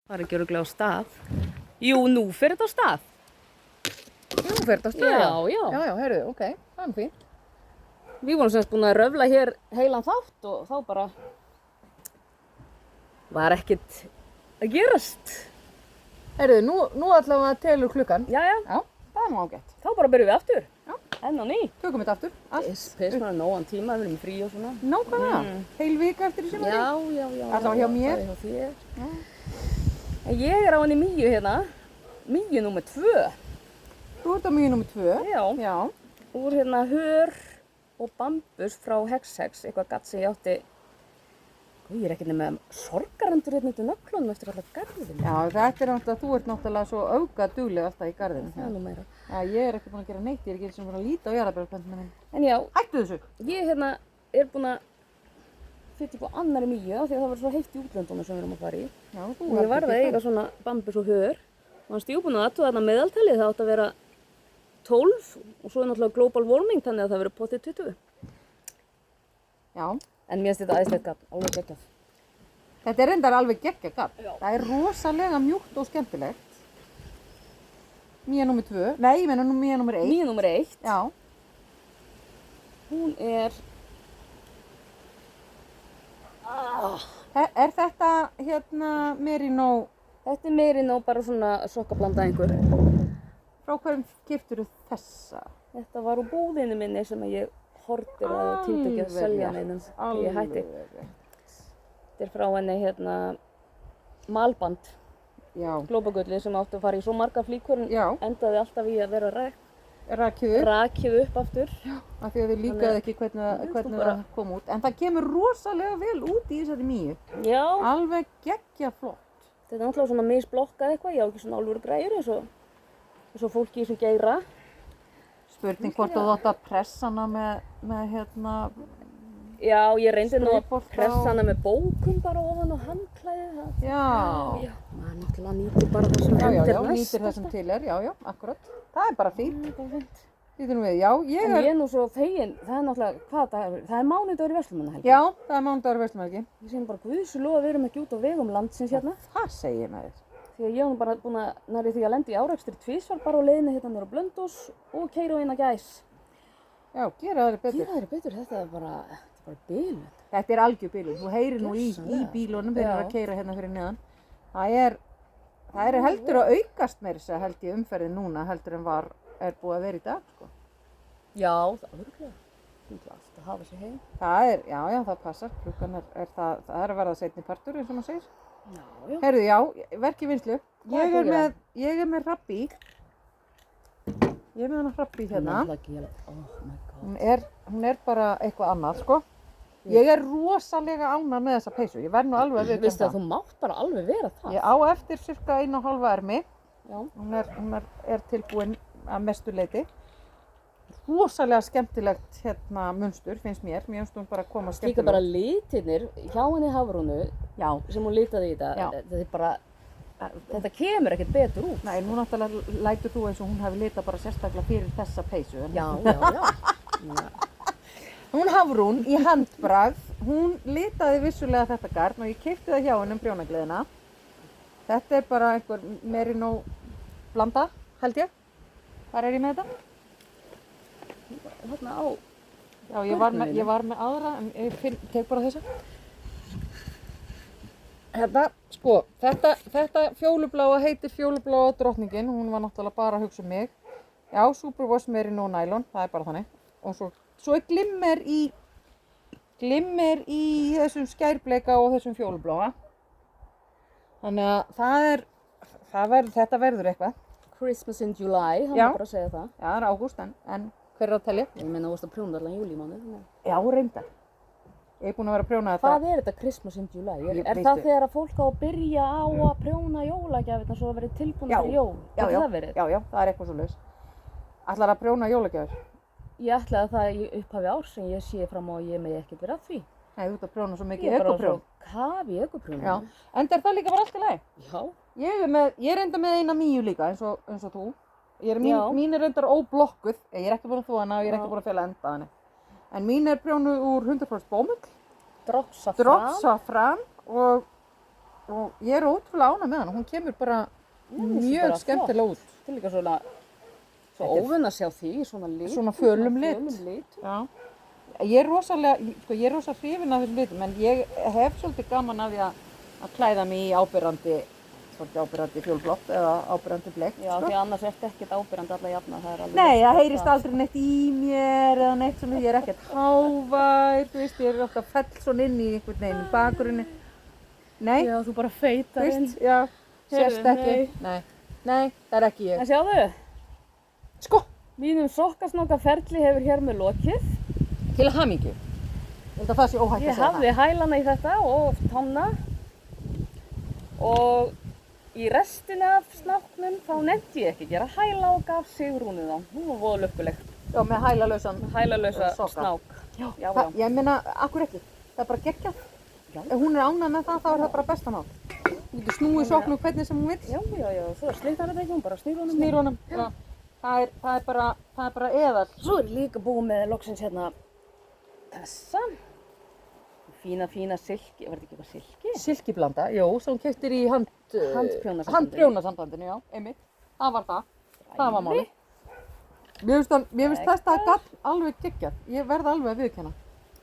Það ekki örugglega á stað. Jú, nú fer þetta á stað. Nú fer þetta á stað? Já. Já, heyrðu, ok, það er fínt. Við vorum semst búin að röfla hér heilan þátt og þá bara var ekkert að gerast. Heyrðu, nú allavega telur klukkan. Jæja, Já, það er nú ágætt. þá bara byrjum við aftur. Já. Enn á ný. Tökum þetta aftur. Piss maður nógan tíma, við erum í frí og svona. Nákvæmlega. Heil vika eftir í sumari. Já. Allavega hjá mér. Það er hjá þér. En ég er á henni Míu hérna. Míu númer 2. Þú ert á mjög nummer 2. Já. Úr hérna hör og bambus frá Hex, eitthvað gatt sem ég átti. Ég er ekki nema sorgarandur hérna undir nöglunum eftir alla garðinu. Já, þetta er náttúrulega, þú ert náttúrulega svo öfgadugleg alltaf í garðinu. Það er nú meira. Já, ég er ekki búin að gera neitt, ég er ekki eins og búin að líta á jarðarberjaplöntunum minni. En já, Hættu þessu! ég hérna er búin að fylla upp á annari Míu af því að það var svo heitt í útlöndunum sem við erum að fara í. Já, þú Og ég varð að eiga svona bambus og hör. Og hann stíðbúin að aðtúa þarna meðaltalið, það átt að vera 12 og svo er náttúrulega global warming þannig að það verður pottið 20. Já, En mér finnst þetta æðislegt gabb, alveg geggjað. þetta er reyndar alveg geggja gabb. Já. Það er rosalega mjúkt og skemmtilegt. Mía nummer 2. Nei, ég meina mía nummer 1. Míu númer 1, Já, hún er... er þetta hérna merino, Þetta er meirinn og bara svona sokkablanda einhver. frá hverjum keyptirðu þessa? Þetta var úr búðinu minni sem ég horfði að týndi ekki að selja neinum. Ég hætti. rétt. Þetta er frá henni hérna malband, Já, glópagullið sem átti að fara í svo marga flíkur en Já. endaði alltaf í að vera rakið upp, rakið upp aftur. af því að þið líkaði ekki hvernig það kom út. En það kemur rosalega vel út í þessari Míu. Já, Alveg geggja flott. þetta er náttúrulega svona misblokkað eitthvað, ég á ekki svona alvöru græjur eins og fólki í þessum geira. Spurning hvort þú átt að pressa hana með hérna, Já, ég reyndi nú að Spraybolta pressa og- hana með bókum bara ofan á handklæðið. já, Maður náttúrulega nýtir bara það sem já, hendir næst. nýtir það sem til er, já, akkurat. Það er bara fínt. Það er bara fínt. Lítum við, já, En ég er nú svo fegin, það er náttúrulega, hvað dagur, það er mánudagur í Verslunarmannahelgi. Já, það er mánudagur verslumarki. Ég sé nú bara guðslofa við erum ekki út á vegum landsins hérna. Það segir ég með þér. Því að ég hef nú bara búin að næri því að lendi í árekstri tvisvar bara á leiðinni hérna niður á Blönduós og keyra á inn að Gæs. Já, gera það betur. Gera þeirri betur, þetta er bara bilun. Þetta er algjör bílun. Þú heyrir nú í Gjörsamlega. bílunum þegar Já. það er að keyra hérna fyrir neðan. Það er heldur að aukast meira þess að held ég umferðin núna heldur en er búið að vera í dag, sko. Já, það er örgulega. Þú ætla alltaf að hafa sér heim. Það er, já, það passar. Klukkan það er að verða seinni partur eins og maður segir. Já. Heyrðu, já, verk í vinnslu. Hvað er þú að gera? Ég er með hrabbi. Ég er með hana hrabbi hérna. Oh my god. Hún er bara eitthvað annað, sko. Ég er rosalega ánægð með þessa peysu. Ég verð nú alveg að Veistu viðurkenna að þú mátt bara alveg vera það? Ég á eftir cirka 1,5 ermi. Já. Hún er tilbúin að mestu leyti. Rosalega skemmtilegt hérna munstur, finnst mér. Mér finnst hún bara að koma Líka skemmtileg. bara litirnir hjá henni Hafrúnu Já. sem hún litaði í Já. þetta er bara, þetta kemur ekkert betur út. Nei, nú náttúrulega lætur þú eins og hún hefði litað bara sérstaklega fyrir þessa peysu. en- Já. Hún Hafrún í handbragð, hún litaði vissulega þetta garn og ég keypti það hjá henni um prjónagleðina. Þetta er bara einhver merino blanda, held ég. Hvar er ég með þetta? Þarna á, Já, ég var með aðra, en ég tek bara þessa. Þetta fjólubláa heitir fjólubláa drottningin, hún var náttúrulega bara að hugsa um mig. Já, Superwash merino nylon, það er bara þannig. Og svo er glimmer í þessum skærbleika og þessum fjólubláa. Þannig að þetta verður eitthvað. Christmas in July, hann Já. var bara að segja það. Já, það er ágúst, en hver er að telja? Ég meina, þú varst að prjóna allan júlímánuð. Já, reyndar. Ég er búin að vera að prjóna þetta. Hvað er þetta Christmas in July? Ég- Er veistu- það þegar að fólk á að byrja á að prjóna jólagjafirnar svo að verið tilbúin fyrir jól? Getur það verið? já, það er eitthvað svo laus. Ætlar að prjóna jólagjafir? Ég ætlaði það í upphafi árs en ég sé fram á að ég megi ekkert vera að því. Nei, þú ert að prjóna svo Ég mikið er bara ekoprjón. svo kaf í ekoprjónu. Já, en er það líka bara allt í lagi? Já. Ég er enda með eina Míu líka, eins og þú. Já. Mín er reyndar óblokkuð, ég er ekki búin að þvo hana og ég er ekki búin að fela enda henni. En mín er prjónuð úr 100% bómull, Drops af drops af fram og og ég er ótrúlega ánægð með hana. Hún kemur bara finnst mjög bara skemmtilega út. Þetta er líka svona, svo óvinn að sjá því, svona lit. Svona fölum lit. Fölum lit. Já. Ég er rosalega, sko, ég er rosa hrifin af þessum litum, en ég hef svolítið gaman af því að klæða mig í áberandi, svolítið áberandi fjólblott eða áberandi bleikt, Já, sko. því annars ertu ekkert ábyrjandi alla jafna, það er alveg... Nei, það heyrist aldrei neitt í mér eða neitt svona, ég er ekkert hávær, þú veist, ég er alltaf fell svona inn í einhvern veginn í bakgrunni. Nei, Já, þú bara feitar þú inn. veist, já, sést Heyrðu, ekki. Nei, það er ekki ég. En sjáðu, Sko, mínum sokkasnákaferli hefur hér með lokið. til hamingju. Ég held að það sé óhætt að Ég segja hafði hælana í þetta og tána og í restina af snáknum þá nefndi ég ekki að gera hæla og gaf Sigrúnu þá. Hún var voða lukkuleg. Já, með hælalausan. Hælalausa Sokka. snák. Já, já. Ég meina, akkur ekki. Það er bara geggjað. Já. Ef hún er ánægð með það, þá er það bara besta mál. Þú getur snúið soknum hvernig sem hún vill. Já, svo slittar þetta ekki, hún bara snýr honum. Snýr honum. Já. Það er bara eðal. Svo er líka búið með loksins hérna þessa. Fína silki, var þetta ekki eitthvað silki? Silkiblanda, jú, sem hún keyptir í Handprjónasambandinu. handprjónasambandinu, já, einmitt. Það var það. Það var máli. Mér finnst þetta gatt alveg geggjað. Ég verð alveg að viðurkenna.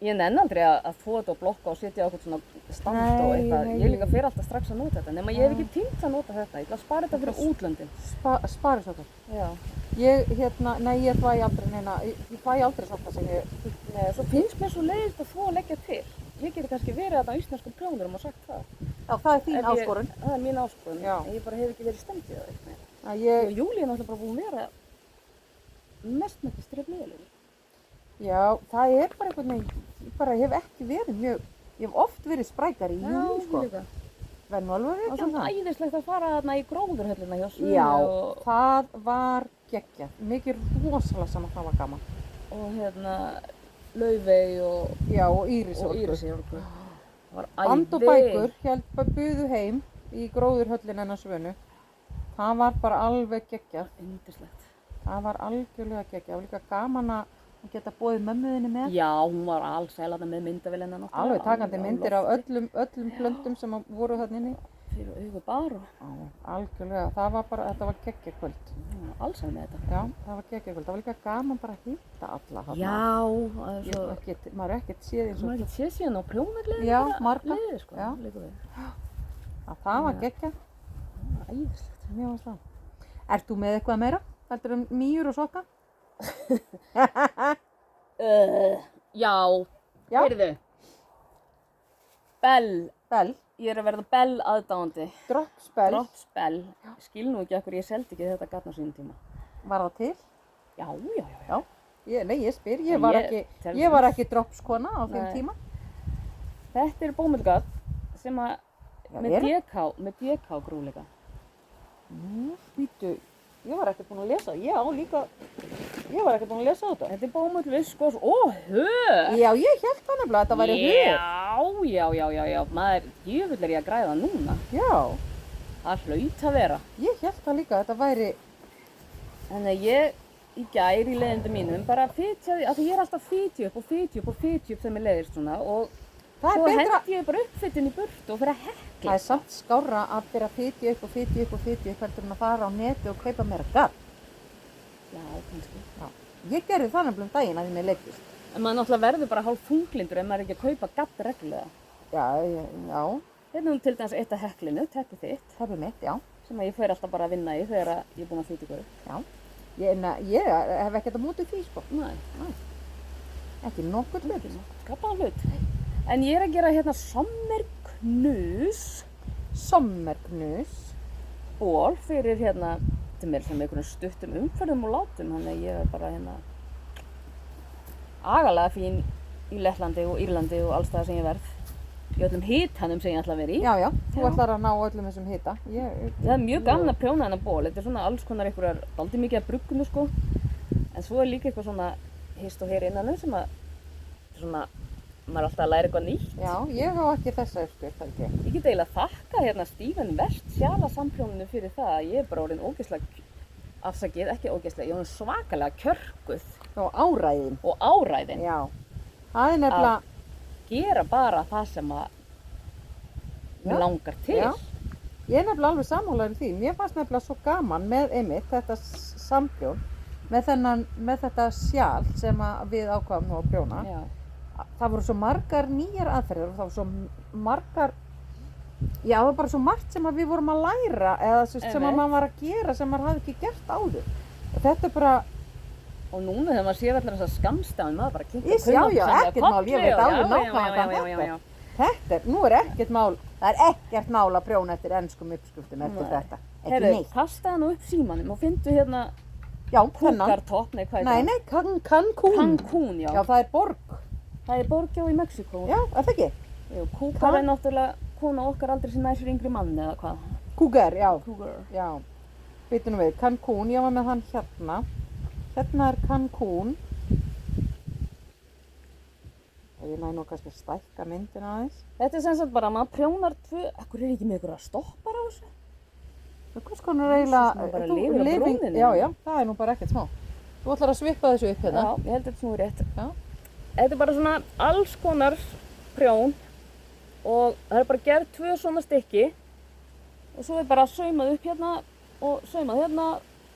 Ég nenni aldrei að þvo þetta og blokka og setja á eitthvað svona stand og eitthvað. Nei. Ég líka fer alltaf strax að nota þetta, nema ég hef ekki tímt að nota þetta. Ég ætla að spara þetta fyrir útlöndin. Sparisokar. Já. Ég þvæ aldrei neina, ég þvæ aldrei sokka sem ég... Nei, svo finnst mér svo leiðist að þvo og leggja til. Ég geti kannski verið þarna á íslenskum prjónurum og sagt það. Já, það er þín Ef ég- áskorun. Það er mín áskorun. Já. En ég bara hef ekki verið stemmd í það eitthvað. Að ég, Og Júlí er náttúrulega bara búin að vera mestmætti strefniðilegur. já, það er bara einhvern veginn, ég bara hef ekki verið mjög, ég hef oft verið sprækari í júli, sko. líka. Verð nú alveg Það var ekki svona æðislegt að fara þarna í gróðurhöllina hjá Svönu Já, og, það var geggjað. Mikið rosalega saman það var gaman. og hérna Laufey Já, og Íris og Orku. Írisi Orku. Það var æði. And og bækur buðu heim í gróðurhöllin hennar Svönu. Það var bara alveg geggjað. Yndislegt. Það var algjörlega geggjað. Og líka gaman að geta boðið mömmuðinni með. Já, hún var allsælana með myndavélina náttúrulega. Alveg takandi Alveg á myndir af lofti. öllum plöntum sem voru þarna inni. Fyrir augu bara. Algjörlega, þetta var geggjað kvöld. Allsæl með þetta. Já, það var geggjað kvöld. Það var líka gaman bara að hitta alla þarna. Já, það er svo... Maður er ekkert séð eins Svo og maður ekki séð síðan á prjónagleðinu. Já, marga. Liðið, sko. Já. Líka við. það var geggjað. Æðislegt. Mér varst það. Ert þú með eitthvað meira? Heldur mýjur og sokka? Já. Já. Heyrðu. Bell. Bell, Ég er að verða Bell aðdáandi. Drops Bell, Drops Bell. Ég skil nú ekki okkur ég seldi ekki þetta gatn á sínum tíma. var það til? Já. Já. Ég spyr, ég Ég- var ekki Drops kona á þeim Nei. tíma. Þetta er bómullgat sem að Já, með DK grúleika. Býtu, ég var ekki búin að lesa, ég var ekki búin að lesa þetta. Þetta er bómull viskos og höf. Já, ég hélt það nefnilega að þetta væri höf. Já. Maður, jöfull er ég að græða núna. Já, Það hlaut að vera. ég hélt það líka að þetta væri, Þannig að ég í gær í leiðindum mínum bara fitjaði, af því ég er alltaf fitju upp þegar mér leiðist svona og það svo er betra. hendi ég bara uppfittin í burtu og fyrir að hekla. Það er samt skárra að byrja fitju upp heldur en að fara á neti og kaupa meira garn. Já, kannski. Já. Ég gerði það nefnilega daginn að því mér leiktist. En maður náttúrulega verður bara hálf þunglindur ef maður er ekki að kaupa gatt reglulega. Já, Hérna er til dæmis eitt af heklinu, teppið þitt, það er mitt, já. sem að ég fer alltaf bara að vinna í þegar að ég er búin að fitja ykkur upp. Já. Ég hef ekkert að móti því, sko. Nei, Ekki nokkur hlut. skappaðan hlut. En ég er að gera hérna sommerknus Sommerknus. ból fyrir hérna, þetta er meira sem einhvern stuttum umferðum og látum, þannig að ég er bara hérna agalega fín í Lettlandi og Írlandi og alls það sem ég verð. Í öllum hitanum sem ég ætla að vera í. Já, þú Já. ætlar að ná öllum þessum hita. Það er mjög gaman að prjóna þennan ból, þetta er svona alls konar einhverjar, dálítið mikið af bruggunu sko. En svo er líka eitthvað svona hist og hér innanum sem að, svona, maður er alltaf að læra eitthvað nýtt. Já, ég hef ekki þessa uppskrift, held ég. Ég get eiginlega þakka hérna Stífen Vest sjala samprjóninu fyrir það að ég er bara orðin ógeðslega, afsakið, ekki ógeðslega, ég er orðin svakalega kjörkuð Og áræðin. og áræðin. Já. Það er nefnilega, Gera bara það sem að Mér langar til. Já. Ég er nefnilega alveg sammálaður í því. Mér fannst nefnilega svo gaman með einmitt þetta samprjón, með þetta sjal sem að við ákváðum nú að prjóna. Já. Það voru svo margar nýjar aðferðir og það voru svo margar, já það var bara svo margt sem að við vorum að læra eða sem að maður var að gera sem maður hafði ekki gert áður. Og þetta er bara, Og núna þegar maður sér allar þessar skammstafin, maður bara kynnt já, ekkert mál, ég veit alveg nákvæmlega hvað þetta er. Þetta er, nú er ekkert mál, það er ekkert mál að prjóna eftir enskum uppskriftum eftir þetta. Ekki Herru, neitt. kastaði nú upp símanum og fyndu hérna Já, þennan. Kúkartopp, nei, hvað er Nei, Cancún. Cancún, já. Já, það er borg. Það er borgjá í Mexíkó. Já, er það ekki? Jú, Kúkar er náttúrulega kona okkar aldrei sem næsir yngri manni eða hvað. Cougar, já. Kúkar. Já. Býtu nú við, Cancún, ég var með hann hérna. Hérna er Cancún. Og ég næ nú kannski að stækka myndina aðeins. Þetta er sem sagt bara, maður prjónar ekkur er ekki með ykkur að stoppar á þessu? Hvers konar eiginlega... maður bara lifir á brúninni. Já, það er nú bara ekkert smá. Þú ætlar að svippa þessu upp hérna. Já, ég held þetta snúi rétt. Já. Þetta er bara svona alls konar prjón og það er bara gerð 2 svona stykki og svo er bara saumað upp hérna og saumað hérna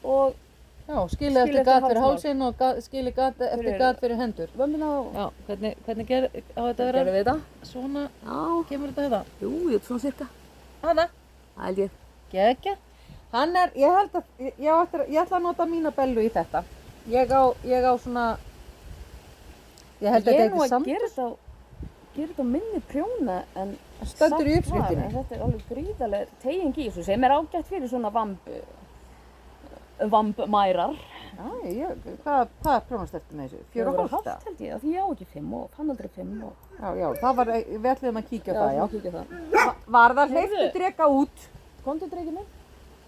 og Já, skilið eftir gat fyrir hálsinn og skilið gat eftir gat fyrir hendur. vömmina og... Já, hvernig á þetta að vera? Gerðum við þetta? Svona, Já. kemur þetta hérna? Jú, ég er svona cirka. Hana? Það held ég. Gekja. Hann er, ég held að, ég ætla að nota mína bellu í þetta. Ég á svona, ég held að þetta ekki samt. Ég er nú að gera þetta á minni prjóna en Stendur í samt var, uppskriftinni. en þetta er alveg gríðarlega teying í þessu sem er ágætt fyrir svona vambmærar. Já, hvað prjónast eftir með þessu? 4,5? held ég, af því ég á ekki 5 og fann aldrei 5 og... Já, það var, við ætlum að kíkja á það, já. kíkja það. Var það Heyrðu. hleyptu dreka út? Komdu dreikið minn.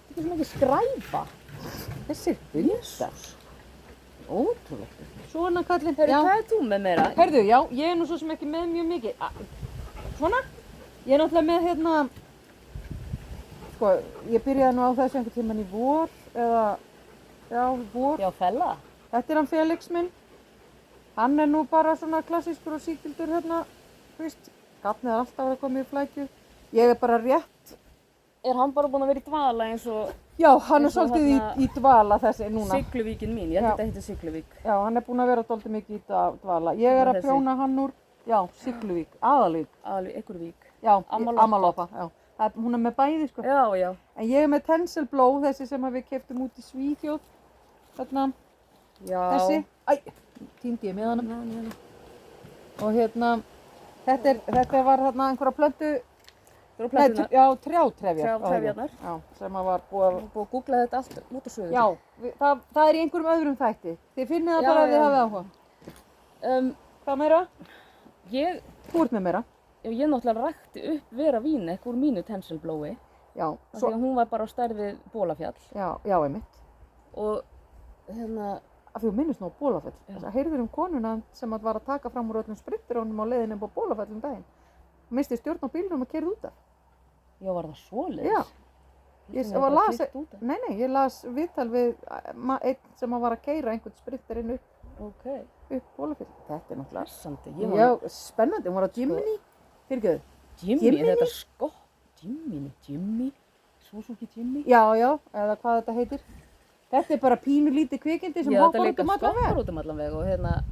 Þetta er ekki sem ekki skræfa. Þessir bundar. Ótrúlegt. Svona kallinn. Herru, hvað er þú með meira? Herðu, já, ég er nú svo sem ekki með mjög mikið. Svona? Ég er náttúrulega með hérna, sko, ég byrjaði nú á þessu einhvern tímann í vor, eða, já, vor. Já, fella. Þetta er hann Felix minn. Hann er nú bara svona klassískur og síkildur hérna, þú veist, gatnið er alltaf að koma í flækju. Ég er bara rétt. Er hann bara búinn að vera í dvala eins og Já, hann er Eins og svolítið þarna- í dvala þessi núna. Sigluvíkin mín? Ég held Já. þetta heitir Sigluvík. Já, hann er búinn að vera dálítið mikið í dvala. Ég er að Þessi. prjóna hann úr, já, Sigluvík, Aðalvík. Alveg ykkur vík. Já, Amaloppa. Amaloppa, já. Hún er með bæði, sko. Já, já. En ég er með Tenselbló, þessi sem við keyptum út í Svíþjóð. Þarna, Já. þessi. Æ, týndi ég með hana. Og hérna, þetta var þarna einhverja plöntu, Þú eru nei, plötuna. já, trjátrefjar. Trjátrefjarnar. Já, sem að var búið að, Búið að googla þetta allt út og sögur. já, það er í einhverjum öðrum þætti. Þið finnið það Já, bara að þið já. hafið áhuga. Hvað meira? Ég Þú ert með meira. náttúrulega rækti upp Vera Vínek úr mínu tensilblói. Já, Af því að hún var bara á stærð við Bólafjall. já, einmitt. Og hérna, Af því þú minnist nú á Bólafell. Já. Þess að heyrðir konuna sem að var að taka fram úr öllum spritterónum á leiðinni upp á Bólafell um daginn. Hún misti stjórn á bílnum og keyrði út af. já, var það svoleiðis? Já. Ég Ég var var las, keyrt út af. nei, ég las viðtal við einn sem að var að keyra einhvern spritterinn upp Ok, Bólafell. Þetta er náttúrulega, hressandi. já, spennandi. Hún var á Jimny, fyrirgefðu. Jimmy, Jimmy? er þetta skott? Jimmy, Suzuki Jimmy? Já, eða hvað þetta heitir. Þetta er bara pínu lítið kvikindi sem Já, þetta hoppar út líka um allan skoppar veg. út um allan veg og hérna,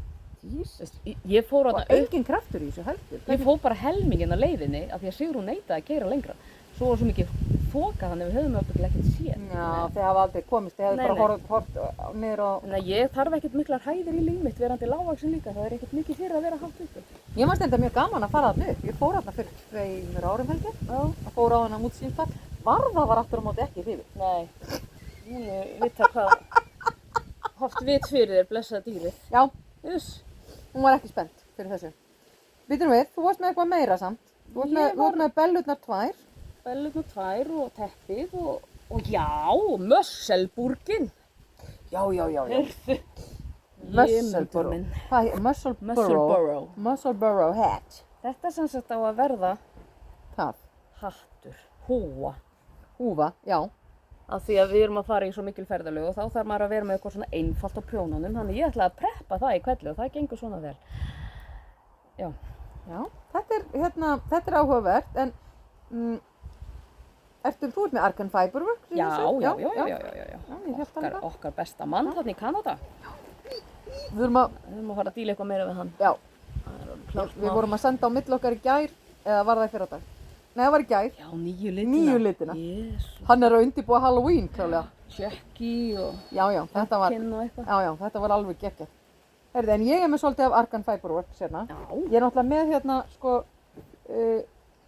Jesus. ég fór Og þarna upp, engin kraftur í þessu heldur. ég fór bara helminginn á leiðinni af því að Sigrún neitaði að keyra lengra. Svo var svo mikið þoka þannig að við höfum örugglega ekkert séð. Já, þið hafa aldrei komist, þið hefðu Nei, bara nei. hort niður á... Þannig að ég þarf ekkert miklar hæðir í líf mitt verandi lágvaxin líka, það er ekkert mikið fyrir að vera hátt uppi. Ég fannst þetta mjög gaman að fara þarna upp. Ég fór þarna fyrir 2 árum held ég. Já. Og fór á hana útsýnfall. Varða var aftur á móti ekki hrifin. Nei, hún vita hvað, haft vit fyrir þér, blessað dýrið. Já, Uss, hún var ekki spennt fyrir þessu. Býtum við, þú varst með eitthvað meira samt. Þú varst með bellurnar 2. bellurnar 2 og teppið og já, Mösselburgin. Já. Heyrðu, Musselburgh. minn. Hvað, Musselburgh. Musselburgh hat. Þetta sem sagt á að verða Hvað? hattur, húa. Húfa, já. Af því að við erum að fara í svo mikil ferðalög og þá þarf maður að vera með eitthvað svona einfalt á prjónunum. Þannig ég ætla að preppa það í kvelli og það gengur svona vel. Já. Já, þetta er áhugavert, en þú ert með Arkan Fiberwork? sem Já, ég sagði? já. ég hélt það líka. Okkar besta mann þarna í Kanada. Við vorum að, Við erum að fara að díla eitthvað meira við hann. já, Klárt við vorum að senda á milli okkar í gær, eða var það í fyrradag? Nei, það var í gær. Já, 9 litina. 9 litina. Jésu. Hann er að undirbúa Halloween, klálega. Chucky og Já, þetta var, kinn og eitthvað. já, þetta var alveg geggjað. Heyrðu, en ég er með svolítið af Arkan Fiberwork sérna. Já. Ég er náttúrulega með hérna, sko,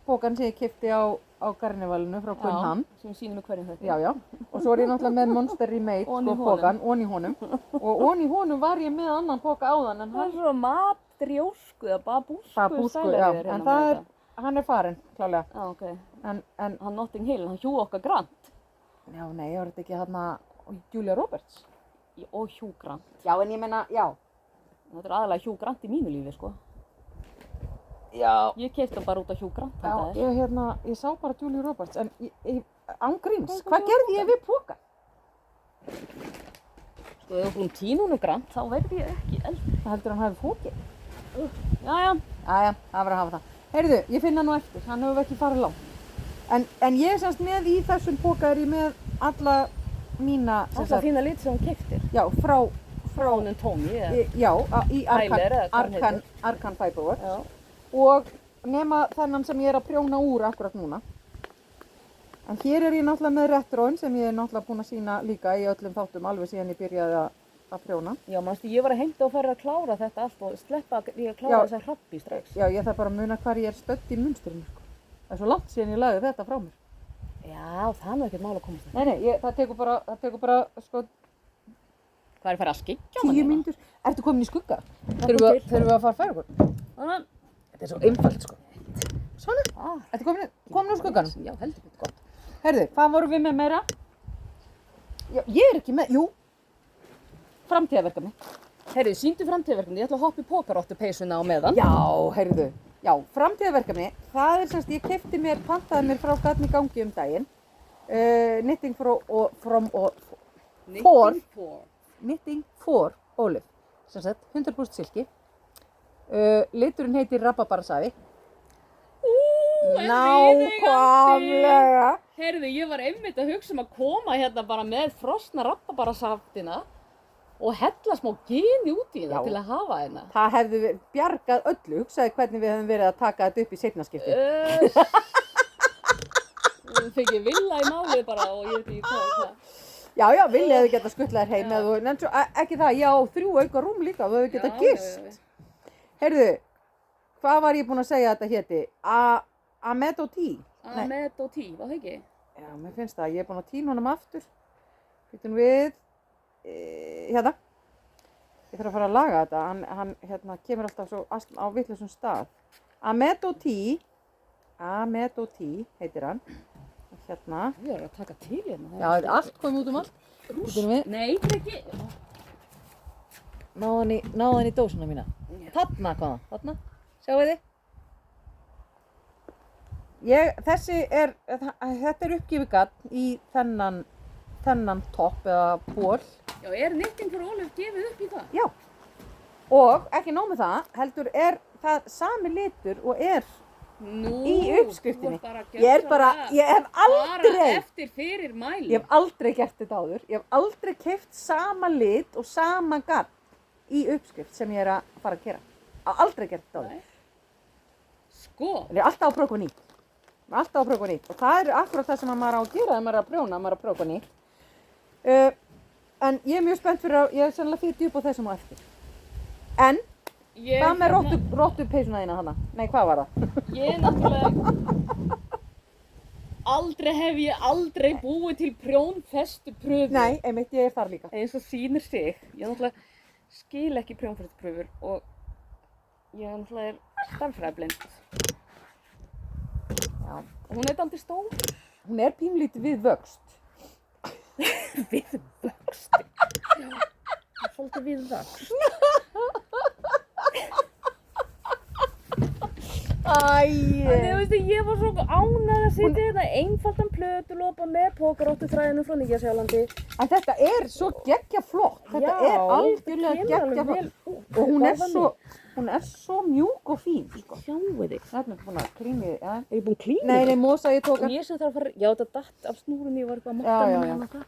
bókan sem ég keypti á Garnivalinu frá Kun Han. Sem við sýnum í hverjum þetta. Já. Og svo er ég náttúrulega með Monster Remade, Ofan í sko, bókan, ón í honum. Og ón í honum var ég með annan bóka áðan, en Það er svo matrjósku eða babúsku babúsku, já, en það er, hann er farinn, klálega. Já, ok. En, Hann Notting Hill, hann Hugh okkar Grant. já, nei, var þetta ekki hérna Julia Roberts? Og Hugh Grant. Já, en ég meina, já. Þetta er aðalega Hugh Grant í mínu lífi, sko. Já. Ég keypti hann bara út af Hugh Grant. Já, ég sá bara Julia Roberts, en án gríns, hvað gerði ég við póka? Sko, ef þú búin tínunum Grant, þá verð ég ekki eldri. Það heldur hann hafi fókið. Jæja. Jæja, það verður að hafa það. Heyrðu, ég finna nú eftir, hann hefur ekki farið langt. En ég er semst með í þessum póka er ég með alla mína, Alltaf fína lit sem hún keyptir. já, frá, Honum Tommy, eða? já, í Tyler, eða hvað hann Arkan Fiberwork. Já. Og nema þennan sem ég er að prjóna úr akkurat núna. En hér er ég náttúrulega með retroin sem ég er náttúrulega búin að sýna líka í öllum þáttum alveg síðan ég byrjaði að prjóna. Já, manstu, ég var að heimta og færa að klára þetta allt og sleppa ég að klára Já. þessar hrabbi strax. Já, ég þarf bara að muna hvar ég er stödd í munsturinu, sko. Það er svo langt síðan ég lagði þetta frá mér. Já, það er nú ekkert mál að komast það. Nei, það tekur bara, sko, Hvað er að fara að skyggja 10 mínútur. Ertu komin í skugga? kom til. Þurfum við að fara að færa okkur? Þannig Þetta er svo einfalt, sko. Svona, að... ertu komin úr skugganum? Já, heldur betur gott. Herðu, hvað vorum við með meira? Já, ég er ekki með, jú. Framtíðarverkefni. Heyrðu, sýndu framtíðarverkefni, ég ætla að hoppa í pókarottu peysuna á meðan. Já, heyrðu. Já, framtíðarverkefni, það er semst, ég keypti mér, pantaði mér frá Gatn í gangi daginn. Knitting for Olive. Sem sagt, 100% silki. Liturinn heitir Rabarbarasafi. Nákvæmlega. Heyrðu, ég var einmitt að hugsa um að koma hérna bara með frosna rabarbarasaftina og hella smá geni út í það til að hafa hérna. Það hefði bjargað öllu. Hugsaði hvernig við hefðum verið að taka þetta upp í seinnaskipti. Við fengið villa í málið bara og ég veit ekki hvað. Já, Villi hefði getað skuttlaðir heim eða þú nefnir svo, ekki það, já, 3 auka rúm líka, þú hefði getað gist. Heyrðu, hvað var ég búin að segja að þetta héti? Ameto Tea? Ameto Tea, var það ekki? Já, mér finnst það, ég er búin að tína honum aftur. Býtum við, hérna. Ég þarf að fara að laga þetta, hann hérna, kemur alltaf svo á vitlausum stað. Ameto Tea heitir hann. Hérna. Við erum að taka til hérna. Já, þetta er allt komið út allt. Nei, þetta er ekki. Náðu hann í dósina mína. Þarna, hvaða? Þarna? Sjáu þið? Þetta er uppgefið gatn í þennan topp eða ból. Já, er Knitting for Olive gefið upp í það? Já. Og ekki nóg með það, heldur er það sami litur og er í uppskriftinni. Ég hef aldrei Bara eftir fyrir mæli. Ég hef aldrei gert þetta áður. Ég hef aldrei keypt sama lit og sama gatn í uppskrift sem ég er að fara að gera. Aldrei gert þetta áður. Sko. En ég er alltaf að prófa nýtt. Alltaf að prófa nýtt. Og það er akkurat það sem maður á að gera þegar maður er að prjóna, maður er að prófa nýtt. En ég er mjög spennt fyrir að, ég er sannlega fyrir djúp á þessum á eftir. En, hvað með róttu peysuna þína hana? Nei, hvað var það? Ég náttúrulega, aldrei búið til prjónfestu pröfur. Nei, einmitt, ég er þar líka. Eins og sýnir sig. Ég náttúrulega skil ekki prjónfestu pröfur og ég náttúrulega er stærðfræðiblind. Já. Hún er dálítið stór. Hún er pínlítið við vöxt. Við vöxt? Já, svolítið við vöxt. Þannig, þú Æ. veist, ég var svo ánægð að sitja hérna einfaldan plötulopa með pókaróttu þræðinu frá Nýja-Sjálandi. En þetta er svo geggja flott. Þetta er algjörlega geggja flott. Og hún er svo mjúk og fín, sko. Sjáu þig. Þetta er búin að klína, ja. Er ég búin að klína? Nei, mosa, ég tók Og hann. ég sem þarf að fara, já þetta datt af snúrunni, ég var eitthvað að Já, máta já, með já. hana það.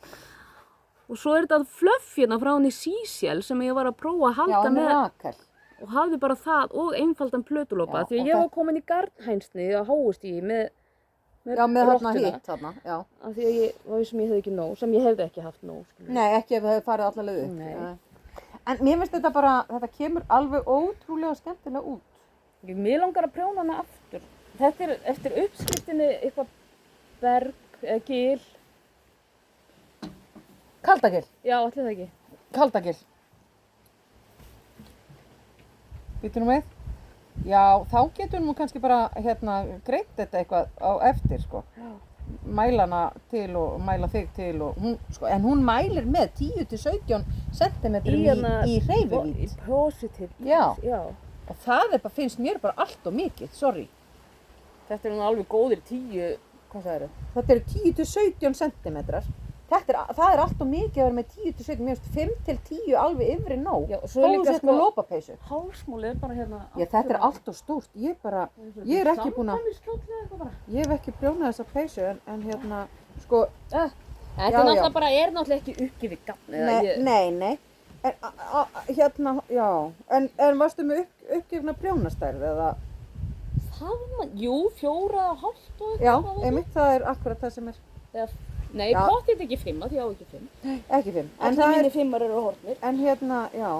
Og svo er þetta fluff hérna frá henni Seashell sem ég var að prófa að Já, halda hann er með Rakel. og hafði bara það og einfaldan plötulopa Já, því og að ég var komin í garnhænsni á Háustígi með Já, með þarna rottuna. hitt þarna, já. Af því að ég var sem ég hefði ekki nóg, sem ég hefði ekki haft nóg. skilur. Nei, ekki ef það hefði farið alla leið upp. Nei. En mér finnst þetta bara, þetta kemur alveg ótrúlega skemmtilega út. Mér langar að prjóna hana aftur. Þetta er eftir uppskriftinni eitthvað berg eða gil. Kaldagil, Já, allir það ekki. kaldagil. Býtu nú við? Já, þá getur nú kannski bara greitt þetta eitthvað á eftir, sko. Já. Mæla hana til og mæla þig til og hún, sko, en hún mælir með 10 til 17 cm í hreyfivít. Í positive. Já. Já. Og það er bara, finnst mér bara allt og mikið, sorry. Þetta er nú alveg góðir 10, hvað það eru? Þetta eru 10 til 17 cm. Það er allt og mikið að vera með 10 til 17, mér finnst 5 til 10 alveg yfri nóg. Já, og svo er Þó líka þú sett með lopapeysu. Hálsmúli er bara hérna. Já, þetta er allt og stórt. Ég er ekki búin að, ég hef ekki prjónað þessa peysu en sko, Þetta Já, er náttúrulega bara, er náttúrulega ekki uppgifið gafn. nei. En, já, en varstu með uppgefna prjónastærð eða? Jú, 4,5 og eitthvað. Já, einmitt, það er akkurat það sem er. Nei, Já. pottið ekki 5, því ég á ekki 5. Ekki 5. En Allir það mínir er, 5 eru horfnir. en já,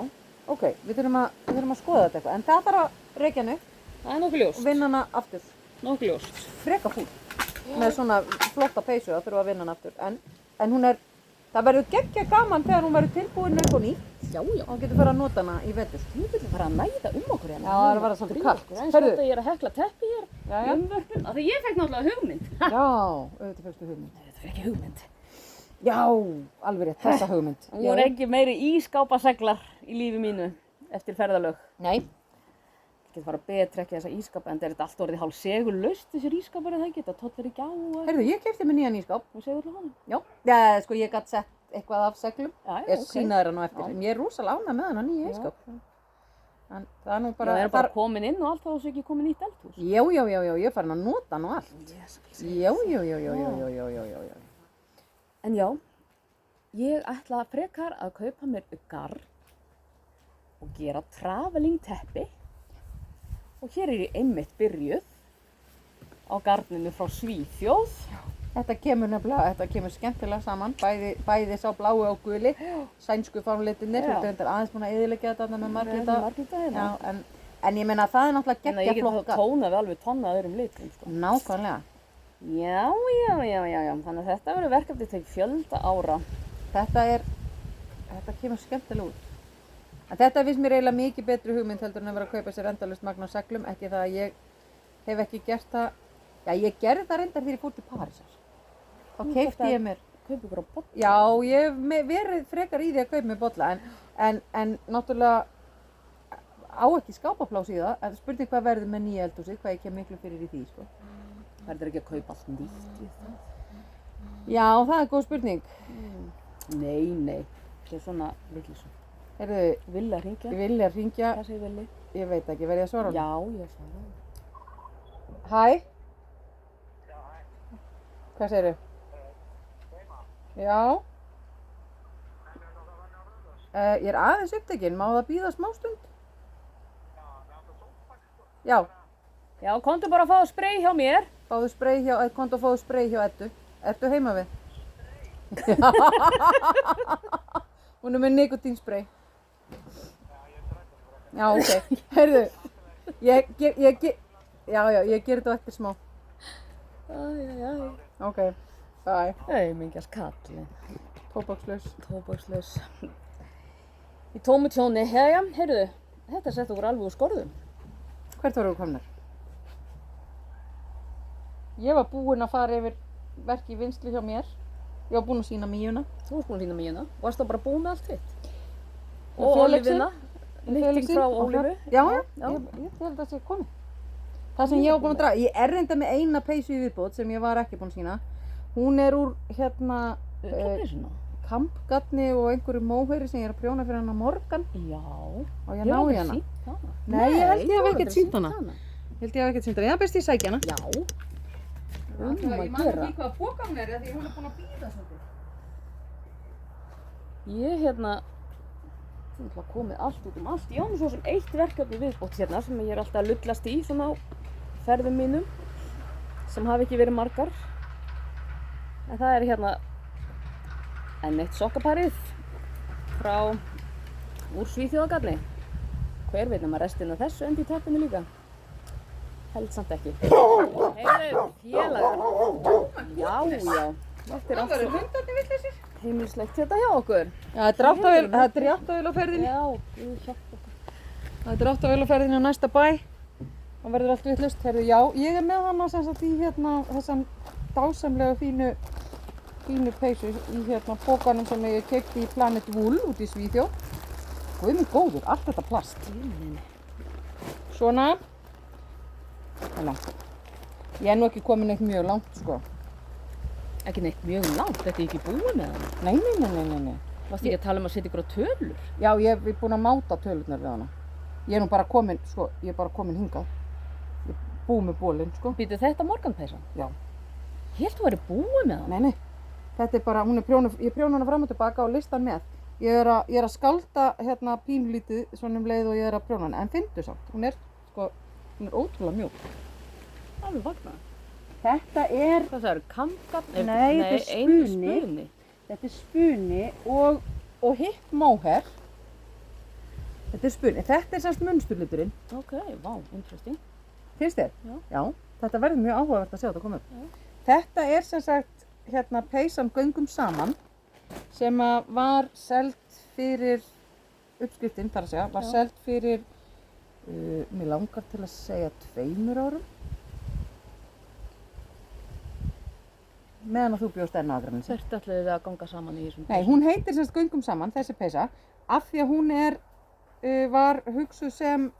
ok, við þurfum að skoða þetta eitthvað. En það þarf að reykja hann upp Það er nokkuð og ljóst. vinna hana aftur. Nokkuð ljóst. Freka fúl. Með svona flotta peysu, það þurfum að vinna hana aftur. En hún er, það verður geggja gaman þegar hún verður tilbúin upp og nýtt. Já. Og getur fara að nota hana í vetur. Þú getur fara að næða okkur hérna. Já, það er að vera svolítið kalt. Eins Heyrðu. gott að ég er að hekla teppi hér. Jæja. Umvörpun. Af því ég fekk náttúrulega hugmynd. Já, auðvitað fyrstu hugmynd. Þetta er ekki hugmynd. Já, alveg rétt, þessa hugmynd. Nú er ekki meiri ískápaseglar í lífi mínu eftir ferðalög. Nei, Ég get fara að betrekja þessa ískápa, en er þetta allt orðið hálf segulaust þessir ískápar eða það ekki? Þetta tollir ekki á og heyrðu, ég keypti mér nýjan ísskáp. segur til honum. Já, sko ég gæti sett eitthvað af seglum. Já, Ég ok. sína þeirra nú eftir. Já. En ég er rosalega ánægð með hana nýja ísskáp. En það er nú bara... Það er bara komin inn og allt þá þessu ekki komin nýtt eldhús. Já, ég er farin að nota hann og allt. Já. En já, ég ætla frekar að kaupa mér garn og gera traveling teppi. Og hér er ég einmitt byrjuð á garninu frá Svíþjóð. Þetta kemur skemmtilega saman. Bæði sá blái og guli. Sænsku fárlitinir. Já. Þú ert alveg búin að eyðileggja þetta með Margréta. Margréta hérna. Já, en ég meina það er náttúrulega En ég geggja get flott þá garn. tónað við alveg tonna öðrum litum, sko. Nákvæmlega. Já. Þannig að þetta verður verkefni til fjölda ára. Þetta kemur skemmtilega út. En þetta finnst mér eiginlega mikið betri hugmynd heldur en að vera að kaupa sér endalaust magn á seglum. Ekki það að ég hef ekki gert það. Já, ég gerði það reyndar þegar ég fór til Parísar. Þá keypti ég mér. Kaupa ykkur á bolla. Já, ég hef verið frekar í því að kaupa mér bolla. En náttúrulega á ekki skápaplás í það. En spurning hvað verður með nýja eldhúsið, hvað ég kem miklu fyrir í því, sko. Verður ekki að kaupa allt nýtt við það? Já, það er góð spurning. Nei. Það er svona litlis. Heyrðu, Villi að hringja. ég vilja hringja. Hvað segir Villi? Ég veit ekki, verð ég að svara honum? Já, ég svara. Hæ? Hvað segirðu? Já. Ég er aðeins upptekinn, má það bíða smástund? Já, Já, komdu bara að fá spray hjá mér. komdu og fáðu spray hjá Eddu. Ertu heima við? Hún er með nikotínspray. Já, ok. Heyrðu, ég ger þetta á eftir smá. Æ. Ok, bye. Aumingjars kallinn. Tóbakslaus. Tóbakslaus. Í tómu tjóni. Jæja, heyrðu, þetta sett okkur alveg úr skorðum. Hvert voru komnar? Ég var búin að fara yfir verk í vinnslu hjá mér. Ég var búin að sýna míuna. Þú varst búin að lína mína. Varst þá bara búin með allt þitt? Og Og Felixinn. ólífina. Nýtting frá ólífu. Já, ég held að það sé komið. Það sem ég var búin að draga, ég er reynda með eina peysu í viðbót sem ég var ekki búin að sína. Hún er úr Ullarpeysuna? kampgatni og einhverju móheyri sem ég er að prjóna fyrir hana Morgan. Já. Og ég ná í hana. Sýnt hana. Nei, ég held ég hef þú ekkert aldrei sýnt hana. Ég held ég hef ekkert sýnt hana. Já, best ég sækja hana. Já. Ég að man gera. ekki hvaða poka hún er því hún er búin að bíða svolítið. Ég þú ætla komið allt út allt. Ég á nú svo sem eitt verkefni viðbót hérna sem ég er alltaf að lullast í svona á ferðum mínum sem hafi ekki verið margar. En það er hérna enn eitt sokkaparið frá úr Svíþjóðagarni. Hver veit nema restina af þessu endi í teppinu líka? Held samt ekki. Heyrðu, félagar. Já. Þetta er allt svo hundarnir vitlausir. heimilislegt þetta hjá okkur. Já, þetta er áttavél á ferðinni. Já, Guð hjálpa okkur. Þetta er áttavél á ferðinni á næsta bæ. Það verður allt vitlaust. Heyrðu, já, ég er með hana sem sagt í þessan dásamlega fínu peysu í pokanum sem ég keypti í Planet Wool út í Svíþjóð. Guð minn góður, allt þetta plast. Svona. Hérna. Ég er nú ekki komin neitt mjög langt, sko. Ekki neitt mjög langt, þetta er ekki búið með hana. Nei. Varstu ekki að tala um að setja ykkur á tölur? Já, ég er búin að máta tölurnar við hana. Ég er nú bara komin, sko, ég er bara komin hingað. Ég er búið með bólinn, sko. Býtu þetta morganpeysan? Já. Ég held þú væri búið með hana. Nei. Þetta er bara, ég prjóna hana fram og tilbaka og listan með. Ég er að skálda pínlítið svona leið og ég er að prjóna hana. En fyndu samt, hún er ótrúlega mjúk. Alveg vagnar. Þetta er, Það eru kampgatn. Nei, þetta er einu spuni. spuni. þetta er spuni og hipp móher. Þetta er spuni. Þetta er semst munsturliturinn. Ok, vá, interesting. Finnst þér? Já. Þetta verður mjög áhugavert að sjá þetta koma upp. Já. Þetta er sem sagt peysan göngum saman sem að var seld fyrir uppskriftin, þar að segja, var seld fyrir mig langar til að segja 2 árum. Meðan að þú bjóst enn aðra. Hvert ætluðu þið að ganga saman í þessum? Nei, hún heitir semst göngum saman, þessi peysa, af því að hún var hugsuð sem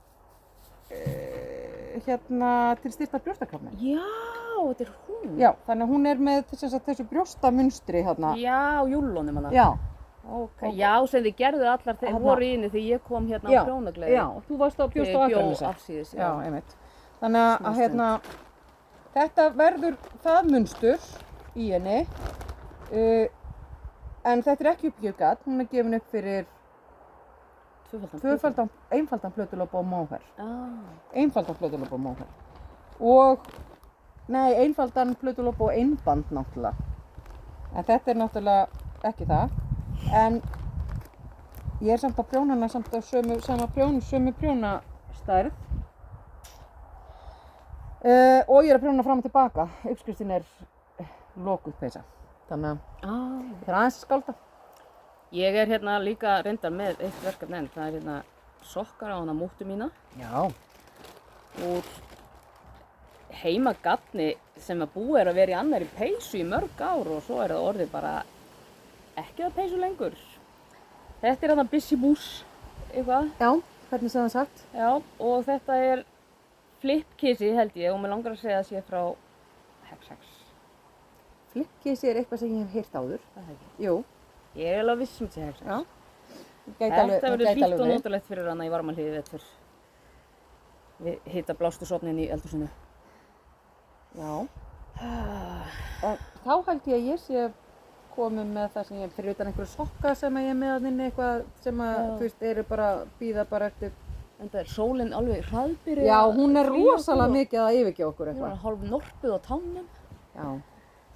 til styrktar brjóstakrafni. Já, þetta er hún. Já, þannig að hún er með þessu brjóstamunstri hérna. Já, júllunum hana. Já. Ok, já, sem þið gerðu allar þegar voru í inni þegar ég kom hérna á prjónagleði. Já, þú bjóst á Akranesi. Afsíðis, Já, einmitt. Þannig að þetta verður það munstur í henni, en þetta er ekki uppgjöfgat, hún er gefin upp fyrir einfaldan plötulopa og móher. Einfaldan plötulopa og móher. Einfaldan plötulopa og einband náttúrulega. En þetta er náttúrulega ekki það. En ég er samt að prjóna hana samt á sömu prjónastærð. Og ég er að prjóna fram og tilbaka. Uppskriftin er lokuð peysa. Þannig að það er aðeins að skálda. Ég er hérna líka reyndar með eitt verkefni enn. Það er hérna sokkar á hana múttu mína. Já. Úr heimagatni sem að búið er að vera í annarri peysu í mörg ár og svo er það orðið bara ekki að peysu lengur. Þetta er hérna Busy Bús eitthvað. Já, hvernig sem það sagt. Já, og þetta er flipkissi held ég og mér langar að segja að sé frá Hex. Flipkissi er eitthvað sem ég hef heyrt áður. Það er ekki. Jú. Ég er alveg viss að sé Hex. Já. Þetta verður hlýtt og notalegt fyrir hana í varmahlíði vetur. Við hita blástusofnin í eldhúsinu. Já. En þá held ég að ég sé komið með það sem ég fyrir utan einhverju sokka sem ég er með að inni eitthvað sem að, þú veist, eru bara bíða bara eftir. En það er sólinn alveg hraðbyrja. Já, hún er rosalega mikið að yfirgefa okkur Hún eitthvað. er hálf norpuð á tánum. Já.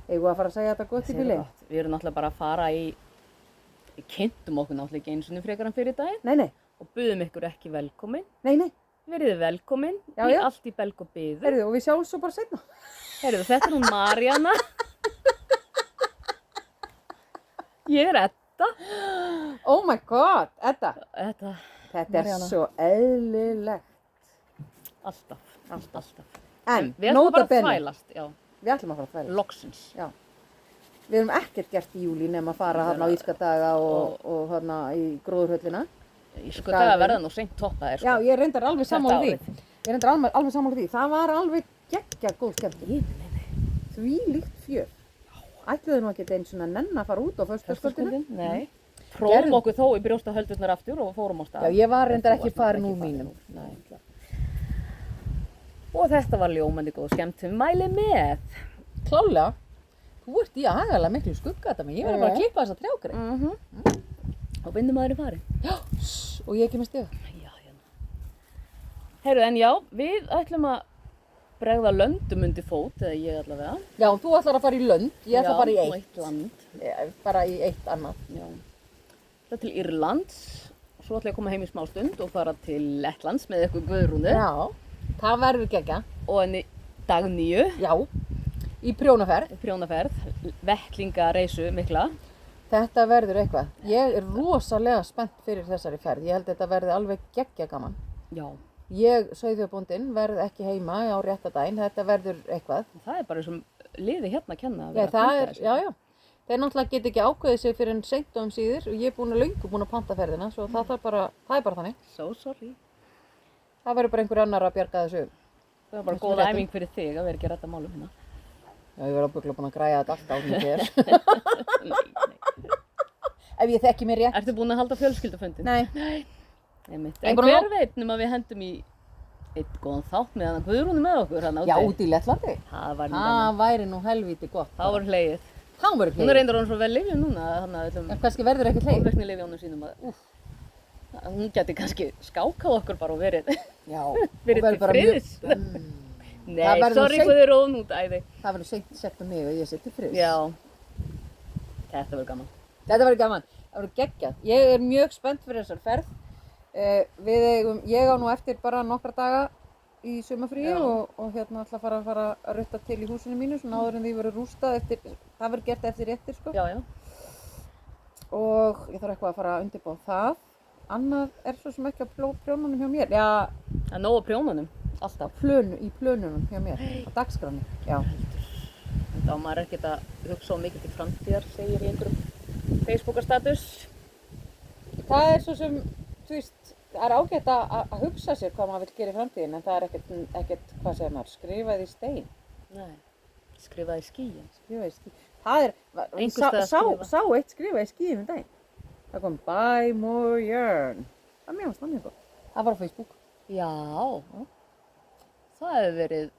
Eigum við að fara að segja þetta gott í bili? Við erum náttúrulega bara að fara við kynntum okkur náttúrulega ekki einu sinni frekar en fyrir daginn. Nei. Og buðum ykkur ekki velkomin. Nei. Verið velkomin Já. í allt í belg og biðu. Heyrðu, og við sjáum svo bara seinna. Heyrðu, þetta er hún Maríanna. Ég er Edda. Oh my god, Edda. Þetta Þetta er Maríanna. svo eðlilegt. alltaf. En, Við ætlum bara nota að bene, þvælast, já. við ætlum að fara að þvælast. Loksins. Já. Við erum ekkert gert í júlí nema að fara hérna á Írskadaga og hérna í gróðurhöllina. Ég sko það að verða nú seint toppaðir, sko. Já, ég er reyndar alveg sammála því. Ég er endur alveg sammála því. Það var alveg geggja góð skemmtun. Því líkt fjör. Ætluðu nú ekki eins og nenn að fara út á föstudagskvöldinu? Nei. Prófum okkur þó í brjóstahöldurnar aftur og fórum á stað. Já, ég var reyndar ekki farin úr mínum. Nei. Og þetta var ljómandi góð skemmtun. Mæli með. Klálega. Þú ert í agalega miklu skugga þetta með. Ég verður bara að klippa þessa trjágrein. Og vindumæður er farin. Já, og ég ekki með stiga. Já, hérna. Heyrðu, en já, við ætlum að bregða löndum undir fót, eða ég allavega. Já, þú ætlar að fara í lönd, ég ætla að fara í Já, og eitt. eitt land. Bara í eitt annað. Já. Það er til Írlands. Svo ætla ég að koma heim í smá stund og fara til Lettlands með ykkur Guðrúnu. Já, það verður geggja. Og henni Dagníu. Já, í prjónaferð. Prjónaferð, vettlingareisu mikla. Þetta verður eitthvað. Ég er rosalega spennt fyrir þessari ferð. Ég held að þetta verði alveg geggja gaman. Já. Ég, sauðfjárbóndinn, verð ekki heima á rétta daginn. Þetta verður eitthvað. Það er bara eins og liði hérna að kenna að Já, vera það að er, já. Þeir náttúrulega get ekki ákveðið sig fyrir en seint og síður og ég er löngu búin að panta ferðina, svo það er bara þannig. So sorry. Það verður bara einhver annar að bjarga þessu. Það var bara góð æfing fyrir þig að vera ekki að redda málum hérna. Já, ég verður ábyggilega búin að græja þetta allt á með þér. Nei. Ef ég þekki mér rétt. Ertu búin að halda fjölskyldufundin? Nei. Einmitt. Ég En bara hver veit nema við hendum í einn góðan þátt með hann Guðrúnu með okkur hann Já, út í Lettlandi. Það var nú gaman. Það væri nú helvíti gott. Það var hlegið. Það verður Hún er hlegið. reyndar orðin svo vel lyfjuð núna þannig að En kannski verður ekkert hlegið. ofvirkni lyfjónum sínum að hún geti kannski skákað okkur bara og verið Já. verið til friðis. Nei, sorry Guðrún, út æði. Það verður seint sett um mig og ég seti friðis. Já. Þetta verður gaman. Þetta verður gaman. Það verður geggjað. Ég er mjög spennt fyrir þessar ferð. Ég á nú eftir bara nokkra daga í sumarfríi og hérna ætla að fara að rutta til í húsinu mínu svona áður en því verður rústað eftir, það verður gert eftir réttir sko. Já. Og ég þarf eitthvað að fara að undirbúa það. Annað er svo sem ekki á prjónunum hjá mér. Já, Það er nóg á prjónunum, alltaf. í plönunum hjá mér, á dagskráni. Já. Þá maður er ekkert að hugsa svo mikið til framtíðar, segir í einhverjum Facebook-status. Það er svo sem, þú veist, það er ágætt að hugsa sér hvað maður vill gera í framtíðin, en það er ekkert, hvað segir maður, skrifað í stein. Nei, skrifað í skýin. Skrifað í skýin. Það er, Einhvers staðar skrifað. sá eitt skrifað í skýin um daginn. Það kom buy more yarn. Það mér fannst það mjög gott. Það var á Facebook. Já. Það hefur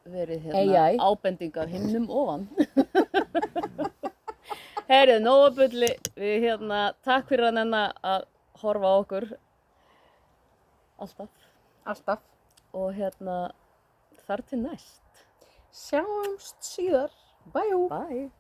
verið AI. ábending af himnum ofan. Heyrðu, nóg að bulli. Við takk fyrir að nenna að horfa á okkur. Alltaf. Alltaf. Og þar til næst. Sjáumst síðar. Bye. Bye.